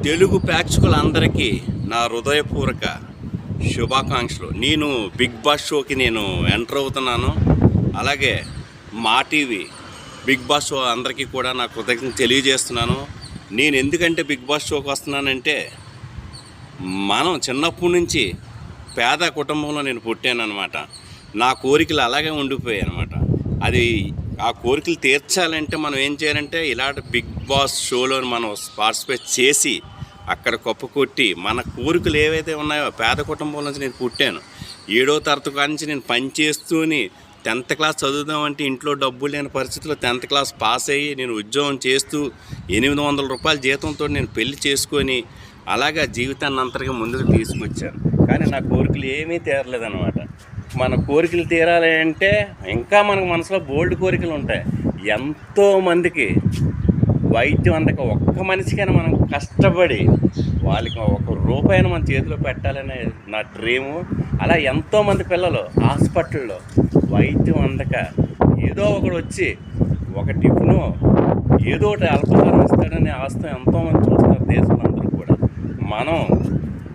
తెలుగు ప్రేక్షకులందరికీ నా హృదయపూర్వక శుభాకాంక్షలు. నేను బిగ్ బాస్ షోకి ఎంటర్ అవుతున్నాను. అలాగే మా టీవీ బిగ్ బాస్ షో అందరికీ కూడా నా కృతజ్ఞత తెలియజేస్తున్నాను. నేను ఎందుకంటే బిగ్ బాస్ షోకి వస్తున్నానంటే, మనం చిన్నప్పటి నుంచి పేద కుటుంబంలో నేను పుట్టానన్నమాట. నా కోరికలు అలాగే ఉండిపోయాయి అన్నమాట. ఆ కోరికలు తీర్చాలంటే మనం ఏం చేయాలంటే, ఇలాంటి బిగ్ బాస్ షోలో మనం పార్టిసిపేట్ చేసి అక్కడ కప్పు కొట్టి మన కోరికలు ఏవైతే ఉన్నాయో, పేద కుటుంబం నుంచి నేను పుట్టాను. 7వ తరగతి కానించి నేను పనిచేస్తూని 10th క్లాస్ చదువుదామంటే ఇంట్లో డబ్బులు లేని పరిస్థితుల్లో 10th క్లాస్ పాస్ అయ్యి నేను ఉద్యోగం చేస్తూ 800 రూపాయల జీతంతో నేను పెళ్లి చేసుకొని అలాగా జీవితాన్ని అంతగా ముందుకు తీసుకొచ్చాను. కానీ నా కోరికలు ఏమీ తీరలేదన్నమాట. మన కోరికలు తీరాలి అంటే ఇంకా మనకు మనసులో బోల్డ్ కోరికలు ఉంటాయి. ఎంతోమందికి వైద్యం అందక ఒక్క మనిషికైనా మనం కష్టపడి వాళ్ళకి ₹1 మన చేతిలో పెట్టాలనే నా డ్రీము. అలా ఎంతోమంది పిల్లలు హాస్పిటల్లో వైద్యం అందక ఏదో ఒకడు వచ్చి ఒక టిఫిను ఏదో ఒకటి అల్పాహారం ఇస్తాడనే ఆస్తం ఎంతోమంది చూస్తారు దేశంలో అందరూ కూడా. మనం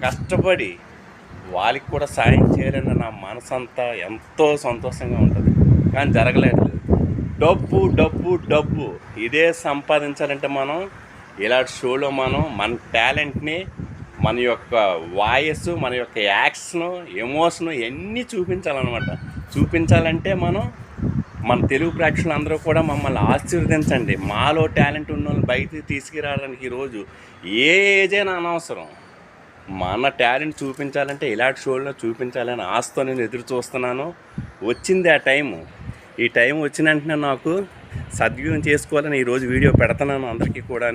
కష్టపడి వాళ్ళకి కూడా సాయం చేయాలని నా మనసంతా ఎంతో సంతోషంగా ఉంటుంది. కానీ జరగలేదు. డబ్బు డబ్బు డబ్బు ఇదే సంపాదించాలంటే మనం ఇలాంటి షోలో మన టాలెంట్ని, మన యొక్క వాయిస్, మన యొక్క యాక్షన్, ఎమోషన్ ఇవన్నీ చూపించాలన్నమాట. చూపించాలంటే మన తెలుగు ప్రేక్షకులు అందరూ కూడా మమ్మల్ని ఆశీర్వదించండి. మాలో టాలెంట్ ఉన్న వాళ్ళని బయటికి తీసుకురావడానికి ఈరోజు ఏ ఏజైనా అనవసరం. మన టాలెంట్ చూపించాలంటే ఇలాంటి షోల్లో చూపించాలని ఆశతో నేను ఎదురు చూస్తున్నాను. వచ్చింది ఆ టైము. ఈ టైం వచ్చిన వెంటనే నాకు సద్వినియోగం చేసుకోవాలని ఈరోజు వీడియో పెడుతున్నాను అందరికీ కూడా.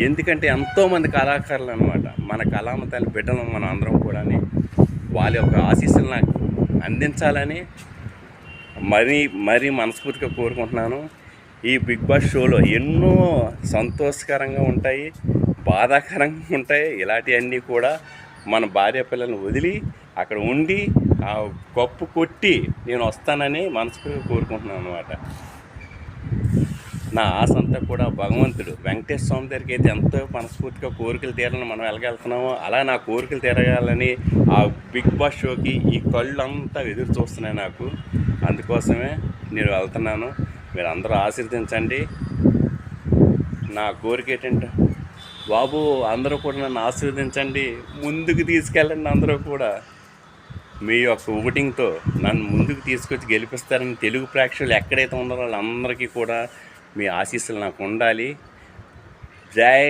ఎందుకంటే ఎంతోమంది కళాకారులు అనమాట, మన కళామతాల బిడ్డలు మనం అందరం కూడా వాళ్ళ యొక్క ఆశీస్సులు నాకు అందించాలని మరీ మనస్ఫూర్తిగా కోరుకుంటున్నాను. ఈ బిగ్ బాస్ షోలో ఎన్నో సంతోషకరంగా ఉంటాయి, బాధాకరంగా ఉంటాయి. ఇలాంటివన్నీ కూడా మన భార్య పిల్లల్ని వదిలి అక్కడ ఉండి ఆ కప్పు కొట్టి నేను వస్తానని మనస్ఫూర్తిగా కోరుకుంటున్నాను అనమాట. నా ఆశ అంతా కూడా భగవంతుడు వెంకటేశ్వర స్వామి దగ్గరికి అయితే ఎంతో మనస్ఫూర్తిగా కోరికలు తీరాలని మనం వెళ్తున్నామో, అలా నా కోరికలు తీరగాలని ఆ బిగ్ బాస్ షోకి ఈ కళ్ళు అంతా ఎదురు చూస్తున్నాయి నాకు. అందుకోసమే నేను వెళ్తున్నాను. మీరు అందరూ ఆశీర్వదించండి. నా కోరిక ఏంటంటే, బాబు అందరూ కూడా నన్ను ఆశీర్వదించండి, ముందుకు తీసుకెళ్ళండి. అందరూ కూడా మీ యొక్క ఓటింగ్తో నన్ను ముందుకు తీసుకొచ్చి గెలిపిస్తారని తెలుగు ప్రేక్షకులు ఎక్కడైతే ఉన్నారో వాళ్ళందరికీ కూడా మీ ఆశీస్సులు నాకు ఉండాలి. జై